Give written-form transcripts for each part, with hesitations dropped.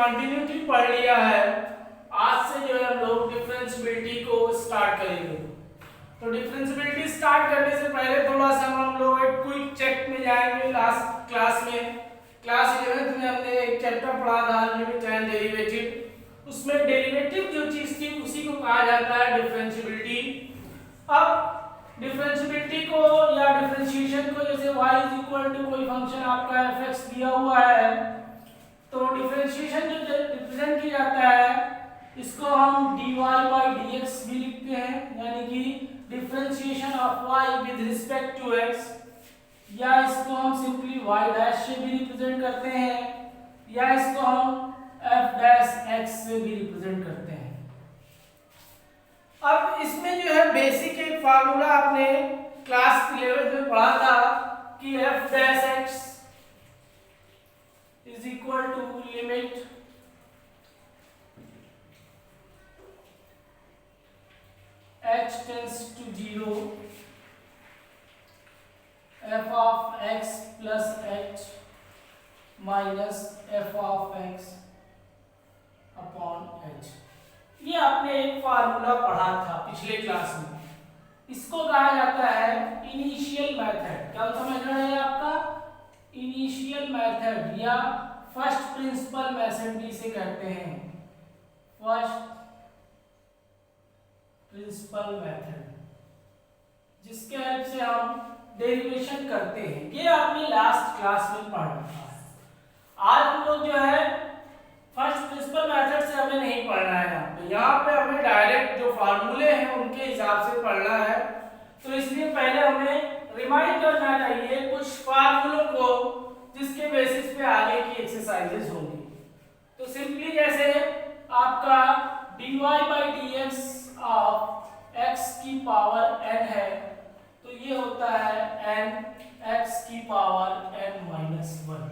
Continuity पढ़ लिया है, आज से जो है हम लोग डिफरेंशियबिलिटी को स्टार्ट करेंगे। तो डिफरेंशियबिलिटी स्टार्ट करने से पहले थोड़ा सा हम लोग एक क्विक चेक में जाएंगे। लास्ट क्लास में, क्लास 11th में हमने एक चैप्टर पढ़ा था लिमिट एंड डेरिवेटिव। उसमें डेरिवेटिव जो चीज थी उसी को कहा जाता है डिफरेंशियबिलिटी। अब डिफरेंशियबिलिटी को या डिफरेंशिएशन को, जैसे y इज इक्वल टू कोई फंक्शन आपका f(x) दिया हुआ है, तो डिफरेंशिएशन जो रिप्रेजेंट किया जाता है इसको हम dy by dx भी लिखते हैं, यानी कि differentiation of y with respect to x, या इसको हम सिंपली y डैश से भी रिप्रेजेंट करते हैं, या इसको हम f डैश x से भी रिप्रेजेंट करते हैं। अब इसमें जो है बेसिक एक फार्मूला आपने क्लास 11 में पढ़ा था कि f dash x is equal to limit h tends to 0 f of x plus h minus f of x upon h। ये आपने एक फार्मूला पढ़ा था पिछले क्लास में, इसको कहा जाता है इनिशियल मेथड। क्या समझ रहे हैं आपका? इनिशियल मेथड या फर्स्ट प्रिंसिपल मेथड भी इसे कहते हैं, फर्स्ट प्रिंसिपल मेथड, जिसके हेल्प से हम डेरिवेशन करते हैं। ये आपने लास्ट क्लास में पढ़ा था। आज हम लोग जो है फर्स्ट प्रिंसिपल मेथड से हमें नहीं पढ़ना है, यहाँ पे हमें डायरेक्ट जो फार्मूले हैं उनके हिसाब से पढ़ना है। तो इसलिए पहले हमें रिमाइंड करना चाहिए कुछ फार्मूलों को जिसके बेसिस पे आगे की एक्सरसाइजेस होंगी। तो सिंपली जैसे आपका dy by dx of x की पावर n है, तो ये होता है n x की पावर n माइनस 1।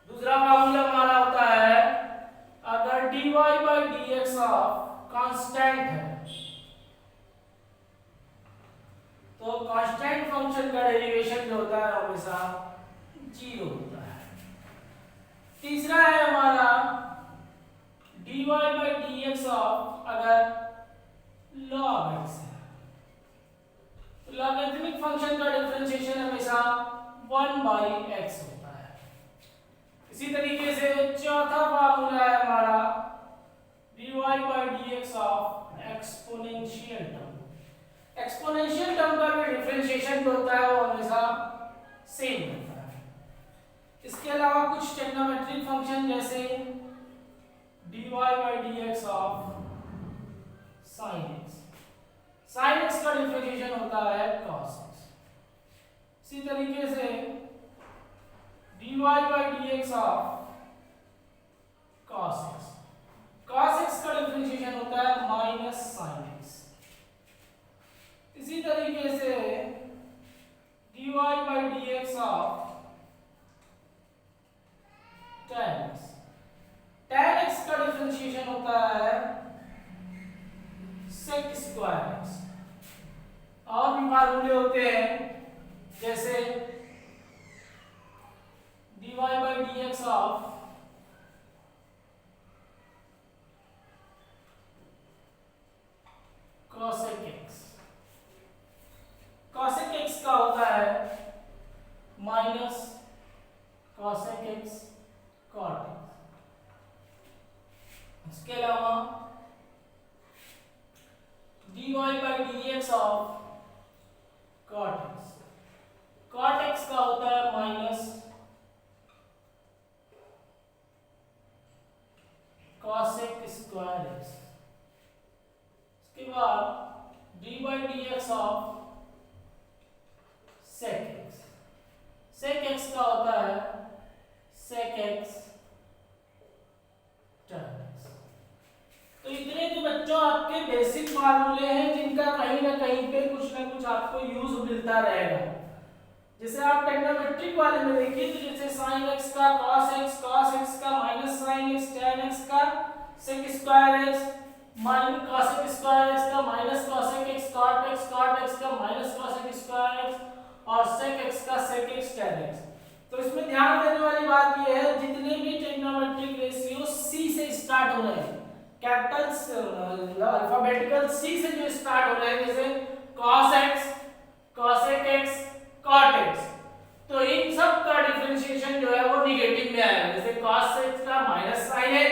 दूसरा फार्मूला हमारा होता है अगर dy by dx of constant है, तो कांस्टेंट फंक्शन का डेरिवेशन जो होता है हमेशा 0 होता है। तीसरा है हमारा dy by dx ऑफ अगर log x है, तो लॉगरिथमिक फंक्शन का डिफरेंशिएशन हमेशा 1 by x होता है। इसी तरीके से चौथा फार्मूला है हमारा dy by dx of exponential term. Exponential term का भी डिफरेंशिएशन जो होता है वो हमेशा सेम होता है। इसके अलावा कुछ ट्रिग्नोमेट्रिक फंक्शन जैसे dy by dx of sin x, sin x का डिफरेंशिएशन होता है cos x। इसी तरीके से dy by dx of cos x, cos x का डिफरेंशिएशन होता है माइनस sin x। इसी तरीके से dy by dx of tan x, tan x का डिफरेंशिएशन होता है sec स्क्वायर x। और भी फार्मूले होते हैं जैसे dy by dx of cosec x, cosec x का होता है minus cosec x cot x। इसके अलावा dy by dx of cot x, cot x का होता है माइनस cosec स्क्वायर x। इसके बाद dy by dx of sec x, sec x का होता है sec x tan x। तो इतने जो बच्चों आपके बेसिक फार्मूले हैं जिनका कहीं ना कहीं पे कुछ ना कुछ आपको यूज मिलता रहेगा। जैसे आप ट्रिग्नोमेट्रिक वाले में देखिए, तो जैसे sin x का cos x का minus sin x, tan x का sec square x, minus cosec square x का minus cosec x, cot x का माइनस cosec स्क्वायर x, और sec x tan x। तो इसमें ध्यान देने वाली बात यह है जितने भी ट्रिग्नोमेट्रिक अल्फाबेटिकल सी से जो स्टार्ट हो रहा है, जैसे cos x, cosec x, cot x, तो इन सब का डिफरेंशिएशन जो है वो निगेटिव में आएगा। जैसे cos x का minus sin x,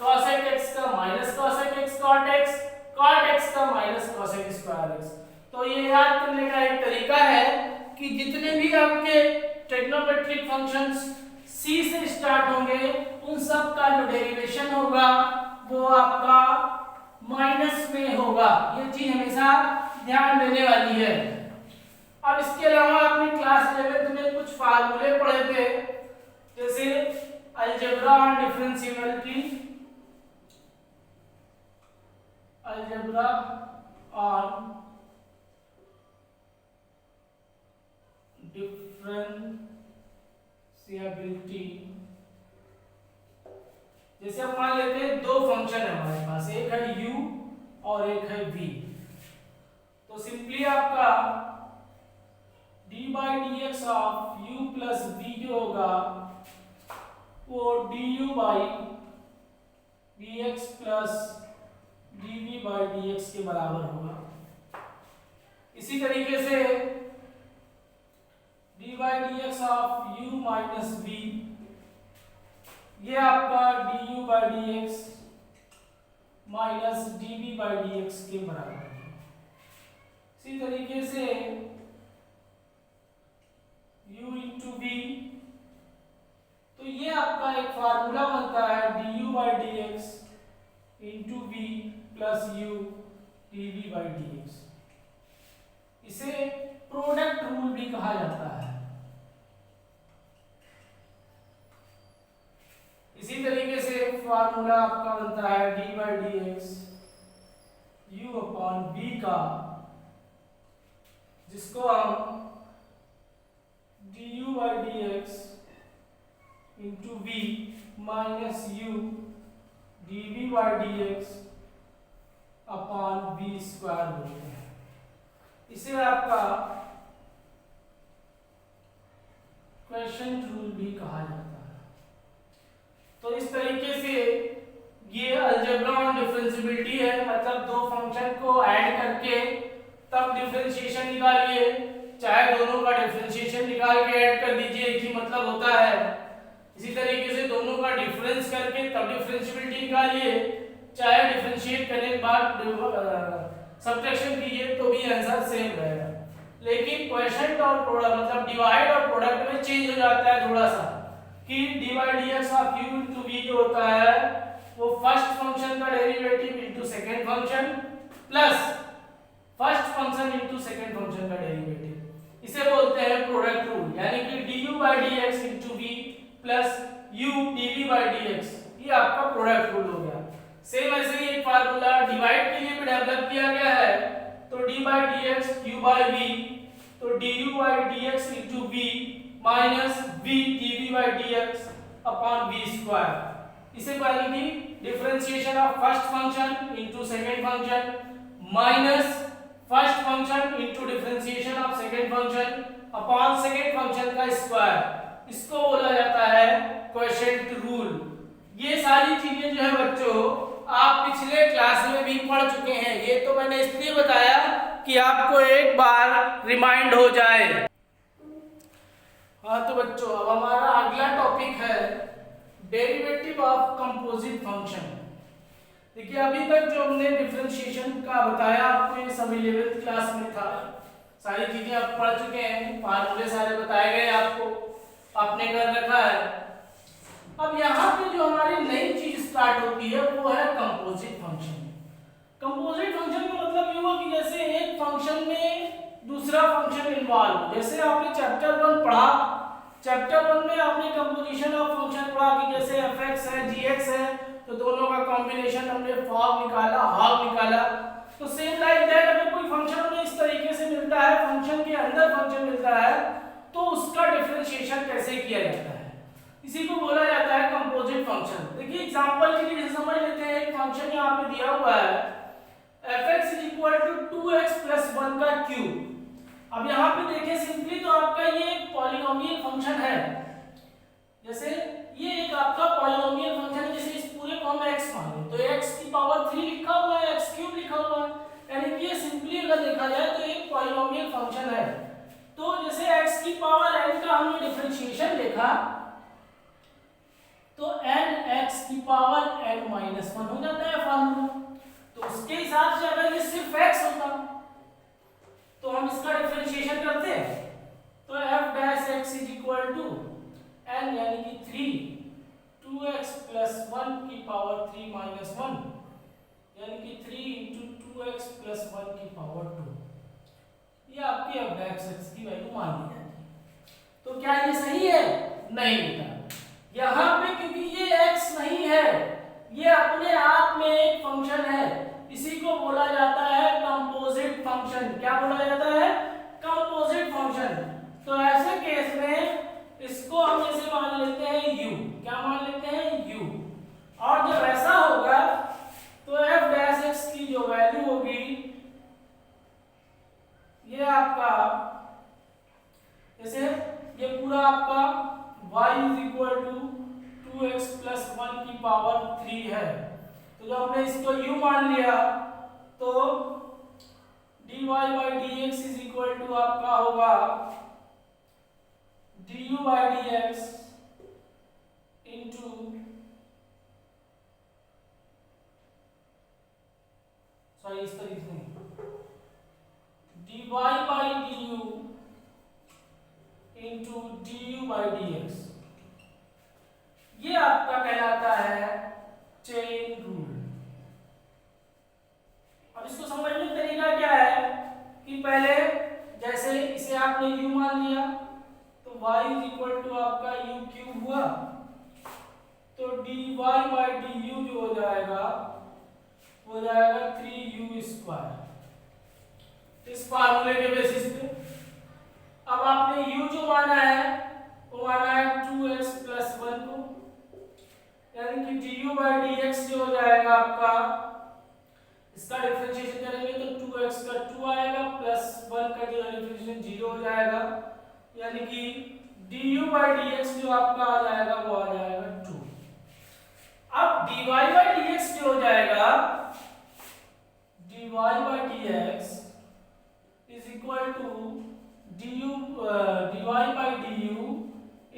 cosec x का minus cosec x cot x, cot x का माइनस cosec स्क्वायर x। तो ये याद करने का एक तरीका है कि जितने भी आपके ट्रिग्नोमेट्रिक फंक्शंस c से स्टार्ट होंगे उन सब का जो डेरिवेशन होगा वो आपका माइनस में होगा। ये चीज हमेशा ध्यान देने वाली है। अब इसके अलावा आपने क्लास 11th में कुछ फार्मूले पढ़े थे, जैसे algebra on differentiability, algebra on differentiability. जैसे हम मान लेते हैं दो फंक्शन है हमारे पास, एक है u और एक है v, तो सिंपली आपका d by D x of u plus v जो होगा वो du by D x plus dv by dx के बराबर होगा। इसी तरीके से d by D x of u minus v, ये आपका du by D x minus dv by dx के बराबर है। इसी तरीके से u इंटू v, तो ये आपका एक फार्मूला बनता है du by D x into v plus u dv by dx। इसे प्रोडक्ट रूल भी कहा जाता है। इसी तरीके से फार्मूला आपका बनता है d by D x u upon v का, जिसको हम du by D x into v minus u dv by D x upon v square बोलते हैं। इसे आपका क्वेश्चन रूल भी कहा जाता है। तो इस तरीके से ये अलजेब्रा ऑन डिफरेंशिएबिलिटी है, मतलब दो फंक्शन को ऐड करके तब डिफरेंशिएशन निकालिए, चाहे दोनों का डिफरेंशिएशन निकाल के ऐड कर दीजिए, एक ही मतलब होता है। इसी तरीके से दोनों का डिफरेंस करके तब डिफरेंशिएबिलिटी निकालिए, चाहे डिफरेंशिएट करने के बाद सब्ट्रैक्शन कीजिए तो भी आंसर सेम रहेगा। लेकिन क्वोशिएंट और प्रोडक्ट मतलब डिवाइड और प्रोडक्ट में चेंज हो जाता है थोड़ा सा, कि D by D x of u into v जो होता है वो फर्स्ट फंक्शन का derivative into second function plus first function into second function का डेरिवेटिव। इसे बोलते हैं प्रोडक्ट रूल, यानी कि du by D x into v plus u dv by dx, ये आपका प्रोडक्ट रूल हो गया। सेम ऐसे ही एक फार्मूला डिवाइड के लिए भी डेवलप किया गया है, तो d by D x u by v, तो du by dx into v minus v dv by dx upon v square. इसे पहले की differentiation of first function into second function minus first function into differentiation of second function upon second function का square, इसको बोला जाता है quotient rule. ये सारी चीजें जो है बच्चों आप पिछले क्लास में भी पढ़ चुके हैं, ये तो मैंने इसलिए बताया कि आपको एक बार रिमाइंड हो जाए। हाँ तो बच्चों अब हमारा अगला टॉपिक है डेरिवेटिव ऑफ कंपोजिट फंक्शन। देखिए अभी तक जो हमने डिफरेंशिएशन का बताया आपको, ये सब 11th क्लास में था, सारी चीजें आप पढ़ चुके हैं, फार्मूले सारे बताए गए आपको, आपने कर रखा है। अब यहाँ पे जो हमारी नई चीज स्टार्ट होती है वो है कंपोजिट फंक्शन। कंपोजिट फंक्शन का मतलब ये हुआ कि जैसे एक फंक्शन में दूसरा फंक्शन इन्वॉल्व, जैसे आपने चैप्टर 1 पढ़ा, चैप्टर 1 में आपने कंपोजिशन ऑफ फंक्शन पढ़ा कि जैसे fx है gx है, तो दोनों का कॉम्बिनेशन हमने फॉर्म निकाला, हाफ निकाला। तो सेम लाइक दैट अगर कोई फंक्शन हमें इस तरीके से मिलता है, फंक्शन के अंदर फंक्शन मिलता है, तो उसका डिफरेंशिएशन कैसे किया जाता है, इसी को बोला जाता है कंपोजिट फंक्शन। देखिए एग्जांपल के लिए समझ लेते हैं, एक फंक्शन यहाँ पे दिया हुआ है fx = 2x + 1 का क्यूब। अब यहाँ पे देखिए सिंपली तो आपका ये एक पॉलिनोमियल फंक्शन है, जैसे ये एक आपका पॉलिनोमियल फंक्शन है, जैसे इस पूरे को हम x मान लें तो x की पावर 3 फंक्शन है, तो जैसे x की पावर n का हमने डिफरेंशिएशन देखा तो n x की पावर n माइनस 1 हो जाता है फार्मूला। तो उसके हिसाब से अगर ये सिर्फ x होता तो हम इसका डिफरेंशिएशन करते हैं, तो f dash x is equal to n यानी कि 3 2x प्लस 1 की पावर 3 माइनस 1 यानी कि 3 इंटू 2x प्लस 1 की पावर 2, ये आपकी f डैश x की वैल्यू मान ली जाती है। तो क्या ये सही है? नहीं बेटा, यहाँ पे क्योंकि ये x नहीं है, ये अपने आप में एक फंक्शन है, इसी को बोला जाता है कंपोजिट फंक्शन। क्या बोला जाता है? Composite function. तो ऐसे केस में इसको हम जैसे मान लेते हैं u, क्या मान लेते हैं u, और जब ऐसा होगा तो f डैश x की जो वैल्यू होगी ये आपका, जैसे ये पूरा आपका y is equal to 2x plus 1 की पावर 3 है, तो जब हमने इसको u मान लिया तो dy by dx is equal to आपका होगा du by dx into sorry इस तरीके से dy by du into du by dx, ये आपका कहलाता है चेन रूल। अब इसको समझने का तरीका क्या है कि पहले जैसे इसे आपने u मान लिया तो y इज इक्वल टू आपका u क्यूब हुआ, तो dy बाई du जो हो जाएगा 3u स्क्वायर, इस फार्मूले के बेसिस पे। अब आपने u जो माना है वो माना है 2x प्लस 1 को, यानी कि du बाई dx जो हो जाएगा आपका, इसका डिफरेंशिएशन करेंगे तो 2x का 2 आएगा प्लस 1 का जो डिफरेंशिएशन 0 हो जाएगा, यानी कि du बाई dx जो आपका आ जाएगा वो आ जाएगा 2। अब dy बाई dx जो हो जाएगा, dy by dx is equal to dy by du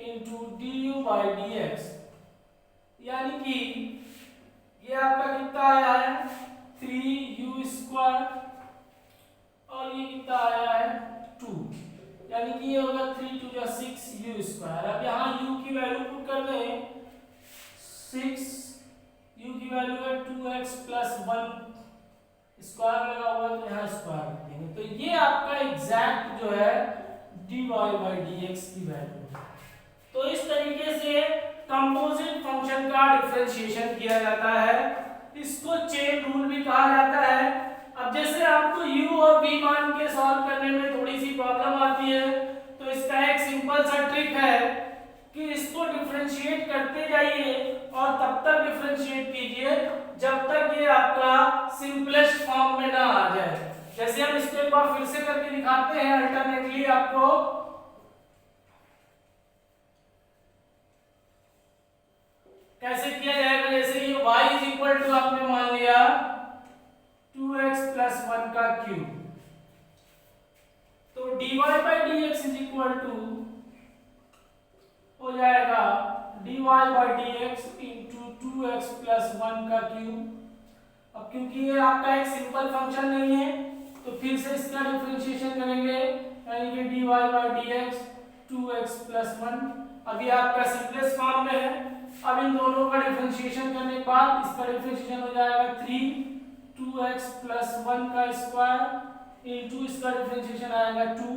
into du by dx, यानी कि ये आपका कितना आया है 3u स्क्वायर और ये कितना आया है 2, यानी कि ये होगा 3 टू 6u स्क्वायर। अब यहाँ u की वैल्यू पुट कर दें, 6 u की वैल्यू है 2x प्लस 1 स्क्वायर लगा हुआ तो यहाँ स्क्वायर रख देंगे, तो ये आपका एग्जैक्ट जो है dy बाई dx की वैल्यू। तो इस तरीके से कंपोजिट फंक्शन का डिफरेंशिएशन किया जाता है, इसको चेन रूल भी कहा जाता है। अब जैसे आपको u और v मान के सॉल्व करने में थोड़ी सी प्रॉब्लम आती है, तो इसका एक सिंपल सा ट्रिक है कि इसको डिफरेंशिएट करते जाइए और तब तक डिफरेंशिएट कीजिए जब तक ये आपका सिंपलेस्ट फॉर्म में ना आ जाए। जैसे हम इसको एक बार फिर से करके दिखाते हैं अल्टरनेटली आपको। कैसे किया जाएगा, जैसे ये y इज इक्वल टू आपने मान लिया 2x प्लस 1 का क्यूब, तो dy by dx is equal to हो जाएगा dy by dx into 2x plus 1 का क्यूब। अब क्योंकि ये आपका एक सिंपल फंक्शन नहीं है तो फिर से इसका डिफरेंशिएशन करेंगे, यानी कि dy by dx 2x plus 1, अभी आपका सिंपलेस्ट फॉर्म में है। अब इन दोनों का डिफरेंशिएशन करने के बाद इसका डिफरेंशिएशन हो जाएगा 3 2x प्लस 1 का स्क्वायर इंटू इसका डिफरेंशिएशन आएगा 2,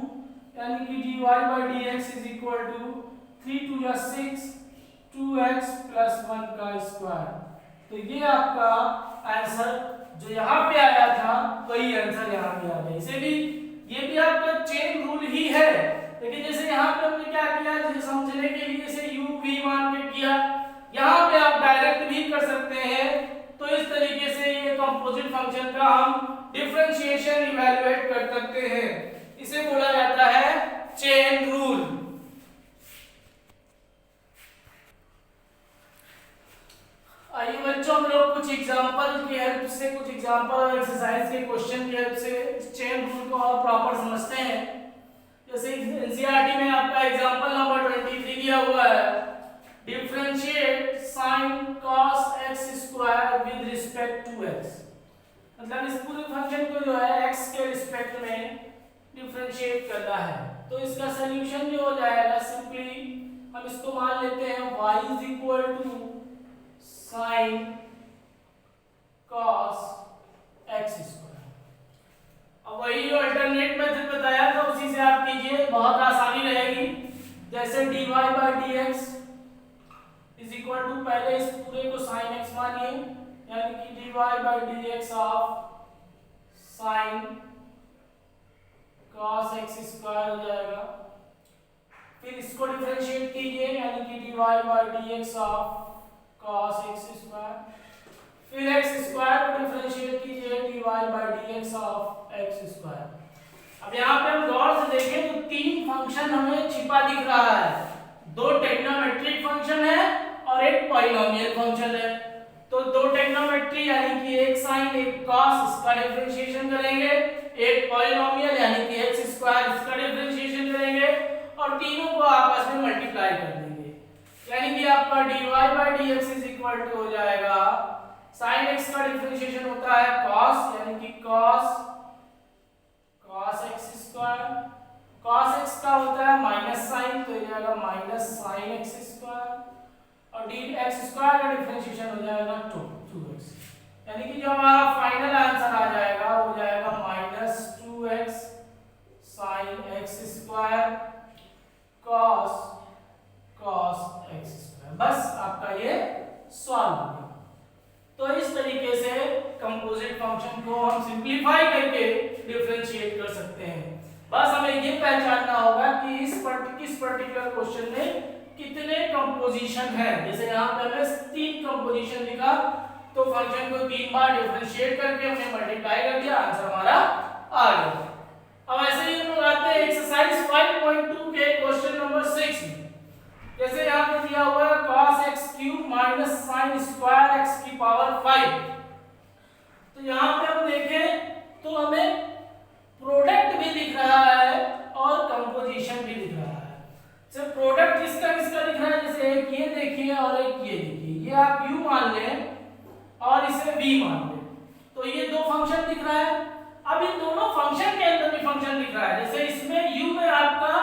यानी कि dy by dx is equal to 3 to 6 2x plus 1 का स्क्वायर। तो ये आपका आंसर जो यहाँ पे आया था वही आंसर यहाँ पे आ गया। इसे भी, ये भी आपका चेन रूल ही है, लेकिन जैसे यहाँ पे हमने क्या किया, जैसे समझने के लिए जैसे u v मान के किया, यहाँ पे आप डायरेक्ट भी कर सकते हैं। तो इस तरीके से ये कंपोजिट फंक्शन का हम डिफरेंशिएशन इवैल्यूएट कर सकते हैं, इसे बोला जाता है चेन रूल। आइए बच्चों हम लोग कुछ एग्जांपल की हेल्प से, कुछ एग्जांपल एक्सरसाइज के क्वेश्चन की हेल्प से चेन रूल को और प्रॉपर समझते हैं। जैसे एनसीईआरटी में आपका एग्जांपल नंबर 23 दिया हुआ है, differentiate sin cos x square with respect to x। मतलब इस पूरे फंक्शन को जो है x के रिस्पेक्ट में डिफरेंशिएट करना है। तो इसका सॉल्यूशन जो हो जाएगा, सिंपली हम इसको मान लेते हैं y is equal to sin cos x square. अब वही जो अल्टरनेट मेथड बताया था उसी से आप कीजिए, बहुत आसानी रहेगी। जैसे dy by dx is equal to, पहले इस पूरे को sin x मानिए, यानी कि dy by dx of sin cos x square हो जाएगा। फिर इसको डिफरेंशिएट कीजिए, यानी कि dy by dx of cos x square. फिर x स्क्वायर को डिफरेंशिएट कीजिए, dy by dx of x square. अब यहाँ पे हम गौर से देखें तो तीन फंक्शन हमें छिपा दिख रहा है, दो ट्रिग्नोमेट्रिक फंक्शन है और एक पॉलिनोमियल फंक्शन है। तो दो ट्रिग्नोमेट्री यानी कि एक साइन एक कॉस, इसका डिफरेंशिएशन करेंगे, एक पॉलिनोमियल यानी कि x स्क्वायर, इसका डिफरेंशिएशन करेंगे और तीनों को आपस में मल्टीप्लाई कर देंगे। यानी कि आपका dy by dx is equal to हो जाएगा, sin x का डिफरेंशिएशन होता है cos, यानी कि cos x square, cos x का होता है माइनस साइन, तो ये जाएगा माइनस sin x स्क्वायर, और dx स्क्वायर का डिफरेंशिएशन हो जाएगा 2x। यानी कि जो हमारा फाइनल आंसर आ जाएगा वो जाएगा minus 2x sin x square cos x square. बस आपका ये सॉल्व हो गया। तो इस तरीके से कंपोजिट फंक्शन को हम सिंपलीफाई करके डिफरेंशिएट कर सकते हैं। बस हमें ये पहचानना होगा कि किस पर्टिकुलर क्वेश्चन में कितने कंपोजिशन है। जैसे यहाँ पे हमने 3 कंपोजिशन लिखा, तो फंक्शन को 3 बार डिफरेंशिएट करके हमने मल्टीप्लाई कर दिया, आंसर हमारा आ गया। अब ऐसे ही हम लोग आते हैं एक्सरसाइज 5.2 के क्वेश्चन नंबर 6 में। जैसे यहाँ पे दिया हुआ है cos x cube minus sin square x की पावर 5। तो यहाँ पे हम देखें तो हमें प्रोडक्ट भी दिख रहा है और कंपोजिशन भी दिख रहा है। जैसे प्रोडक्ट किसका किसका दिख रहा है, जैसे एक ये देखिए और एक ये देखिए, ये आप u मान लें और इसे v मान लें, तो ये दो फंक्शन दिख रहा है। अब इन दोनों फंक्शन के अंदर भी फंक्शन दिख रहा है। जैसे इसमें u में आपका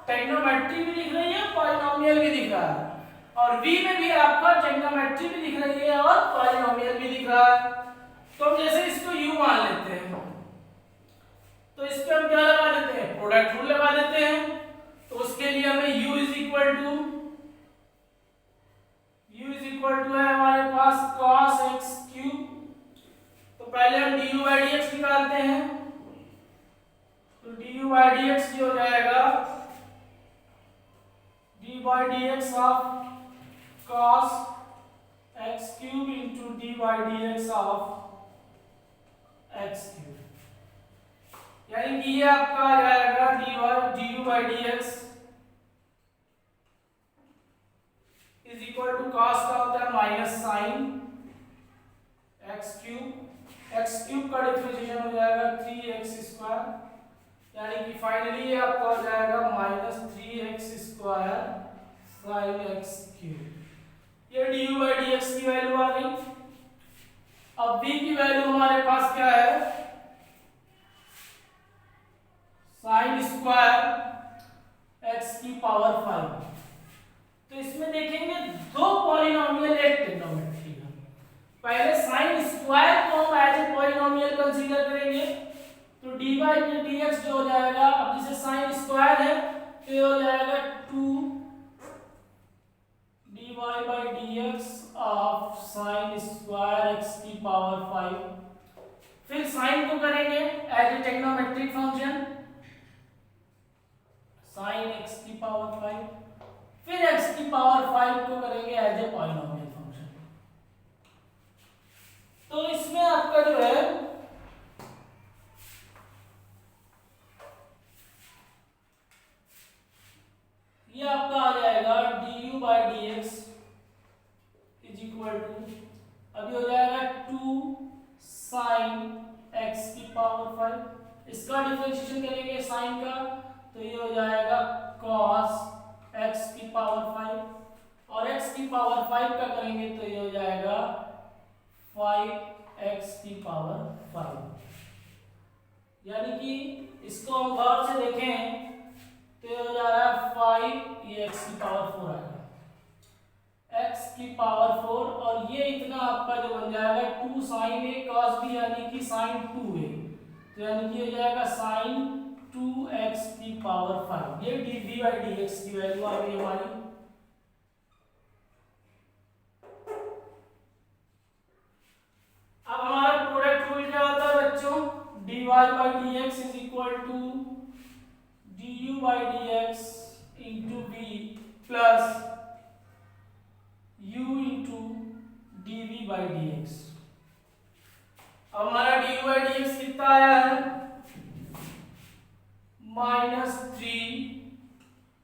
ट्रिग्नोमेट्री भी दिख रही है, पॉलिनोमियल भी दिख रहा है, और v में भी आपका ट्रिग्नोमेट्री भी दिख रही है और पॉलिनोमियल भी दिख रहा है। तो हम जैसे इसको u मान लेते हैं, तो इस पे हम क्या लगा देते हैं, प्रोडक्ट रूल लगा देते हैं। तो उसके लिए हमें u इज इक्वल टू है हमारे पास cos x क्यूब। तो पहले हम du बाई dx निकालते हैं, तो du बाई dx हो जाएगा d by dx of cos x cube into d by dx of x cube. यानी कि ये आपका आ जाएगा du by dx is equal to cos का होता है माइनस साइन x क्यूब का डिफरेंशिएशन हो जाएगा 3x स्क्वायर, यानी कि फाइनली ये आपका हो जाएगा minus 3x square sine x cube. ये du बाई dx की वैल्यू आ गई। अब v की वैल्यू हमारे पास क्या है, साइन स्क्वायर x की पावर 5। तो इसमें देखेंगे दो पॉलिनोमियल एक ट्रिग्नोमेट्री है। पहले साइन स्क्वायर को हम एज ए पॉलिनोमियल कंसीडर करेंगे, तो dy बाई dx जो हो जाएगा, अब जैसे साइन स्क्वायर है तो ये हो जाएगा 2 dy by dx of sine square x की पावर 5। फिर साइन को करेंगे as a trigonometric function sine x की पावर 5, फिर x की पावर 5 को करेंगे एज ए पॉलिनोमियल फंक्शन। तो इसमें आपका जो है ये आपका आ जाएगा du by dx is equal to अब ये हो जाएगा 2 sin x की पावर 5। इसका डिफरेंशिएशन करेंगे साइन का, तो ये हो जाएगा cos x की पावर 5, और x की पावर 5 का करेंगे तो ये हो जाएगा 5x की पावर 5। यानी कि इसको हम गौर से देखें तो ये हो जा रहा है 5, ये x की पावर 4 आएगा, x की पावर 4, और ये इतना आपका जो बन जाएगा 2 sin a cos b, यानी कि sin 2a, तो यानी कि हो जाएगा sin 2x की पावर 5। ये dv/dx की वैल्यू आ गई हमारी। अब हमारा प्रोडक्ट रूल क्या होता है बच्चों? dy/dx is equal to du/dx into v plus u into dv/dx। अब हमारा du/dx कितना आया है? -3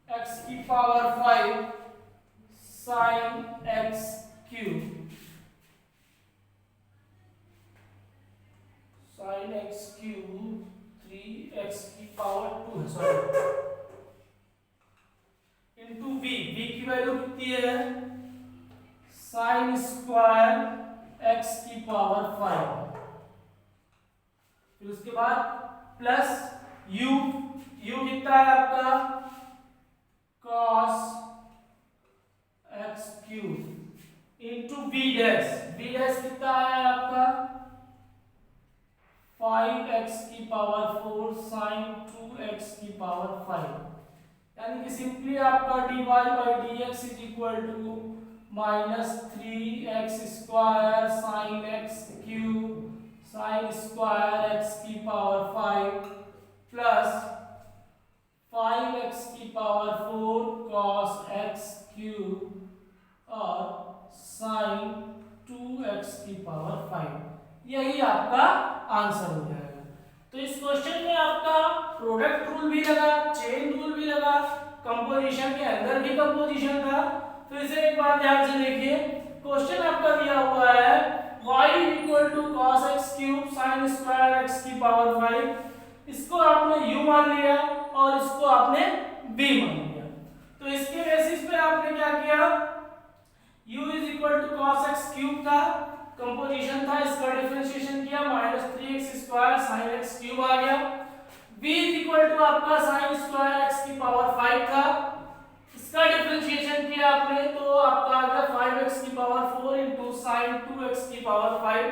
x की power 5 sin x cube, sin x cube 3x की पावर 2 है, सॉरी, इंटू v की वैल्यू कितनी है? sin स्क्वायर x की पावर 5, फिर उसके बाद प्लस u कितना है आपका? cos x cube into v dash कितना है आपका? 5x की पावर 4 sin 2x की पावर 5। यानी कि सिंपली आपका dy/dx is equal to -3x square sin x cube sin square x की पावर 5 प्लस 5x की पावर 4 cos x क्यूब और sin 2x की पावर 5। यही आपका आंसर हो जाएगा। तो इस क्वेश्चन में आपका प्रोडक्ट रूल भी लगा, चेन रूल भी लगा, कंपोजिशन के अंदर भी कंपोजिशन था। फिर से एक बार ध्यान से देखिए, क्वेश्चन आपका दिया हुआ है y = cos x cube sin square x की पावर 5। इसको आपने u मान लिया और इसको आपने b मान लिया। तो इसके बेसिस पे आपने क्या किया? u = cos x क्यूब था, कंपोजिशन था, इसका डिफरेंशिएशन किया, -3x square sin x cube आ गया। b = आपका sin स्क्वायर x की पावर 5 था, इसका डिफरेंशिएशन किया आपने तो आपका आ गया 5x की पावर 4 इंटू sin 2x की पावर 5।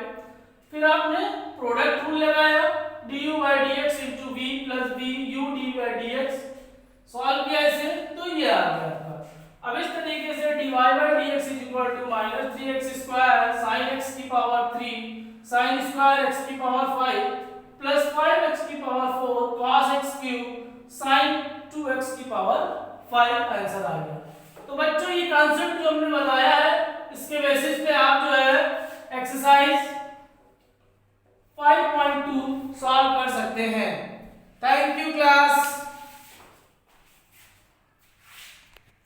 फिर आपने प्रोडक्ट रूल लगाया, du/dx into v plus b u dv/dx, solve किया इसे तो ये आ गया आपका। अब इस तरीके से dy/dx is equal to -3x square sin x की पावर 3 sin स्क्वायर x की पावर 5 प्लस 5x की power 4 cos x cube sin 2x की पावर 5 आंसर आ गया। तो बच्चों ये कांसेप्ट जो हमने बताया है, इसके बेसिस पे आप जो है एक्सरसाइज 5.2 सॉल्व कर सकते हैं। Thank you class.